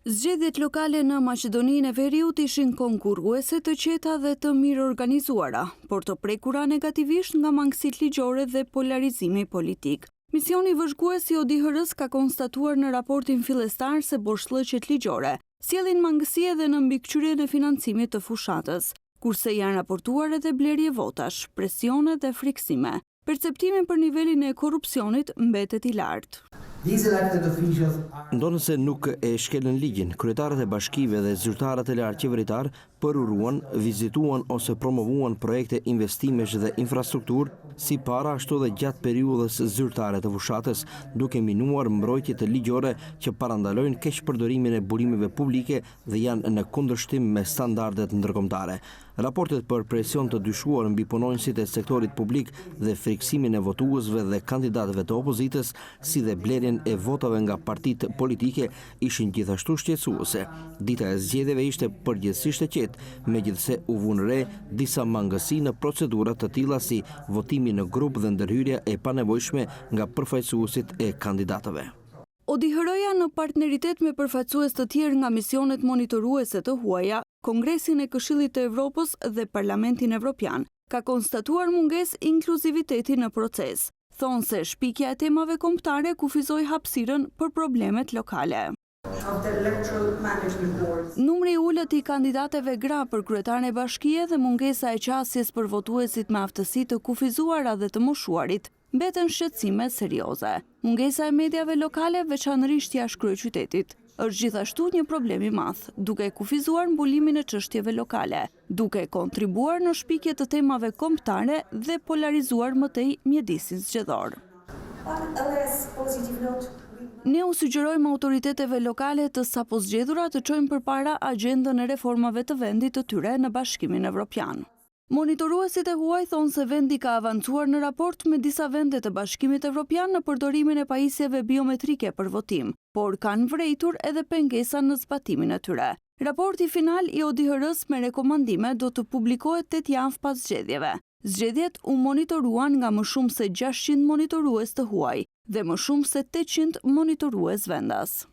Zgjedhjet lokale në Maqedoninë e Veriut ishin konkurruese të qeta dhe të mirë organizuara, por të prekura negativisht nga mangësitë ligjore dhe polarizimi politik. Misioni vëzhgues i ODIHR-s ka konstatuar në raportin fillestar se borxhllëqet ligjore sjellin mangësi edhe në mbikëqyrjen e financimit të fushatës, kurse janë raportuar edhe blerje votash, presione dhe friksime. Perceptimi për nivelin e korrupsionit mbetet i lartë. Ndonë se nuk e shkelën ligjin, kryetarët e bashkive dhe zyrtarët e lartë qeveritar përuruan, vizituan ose promovuan projekte investimesh dhe infrastruktur si para ashtu dhe gjatë periudhës zyrtare të fushatës, duke minuar mbrojtjet ligjore që parandalojnë keqpërdorimin e burimeve publike dhe janë në kundërshtim me standardet ndërkombëtare. Raportet për presion të dyshuar mbi punonjësit e sektorit publik dhe friksimin e votuesve dhe kandidatëve të opozitës, si dhe blerjen e votave nga partitë politike ishin gjithashtu shqetësuese. Dita e zgjedhjeve ishte përgjithsisht e qetë, megjithse u vunë re disa mangësi në procedurat të tilla si votimi në grup dhe ndërhyrja e panevojshme nga përfaqësuesit e kandidatëve. ODIHR-ja në partneritet me përfaqësues të tjerë nga misionet monitoruese të huaja, Kongresin e Këshillit të Evropës dhe Parlamentin Evropian, ka konstatuar mungesë inkluziviteti në proces. Thonë se shpikja e temave kombëtare kufizoi hapësirën për problemet lokale. Numri i ulët i kandidateve gra për kryetaren e bashkie dhe mungesa e qasjes për votuesit me aftësi të kufizuara dhe të moshuarit mbeten shqetësime serioze. Mungesa e mediave lokale, veçanërisht jashtë kryeqytetit, është gjithashtu një problem i madh, duke kufizuar mbulimin e çështjeve lokale, duke kontribuar në shpikje të temave kombëtare dhe polarizuar më tej mjedisin zgjedhor. Ne u sugjerojmë autoriteteve lokale të sapo zgjedhura të çojnë përpara agjendën e reformave të vendit të tyre në Bashkimin Evropian. Monitoruesit e huaj thonë se vendi ka avancuar në raport me disa vende të Bashkimit Evropian në përdorimin e pajisjeve biometrike për votim, por kanë vërejtur edhe pengesa në zbatimin e tyre. Raporti final i ODIHR-s me rekomandime do të publikohet 8 javë pas zgjedhjeve. Zgjedhjet u monitoruan nga më shumë se 600 monitorues të huaj dhe më shumë se 800 monitorues vendas.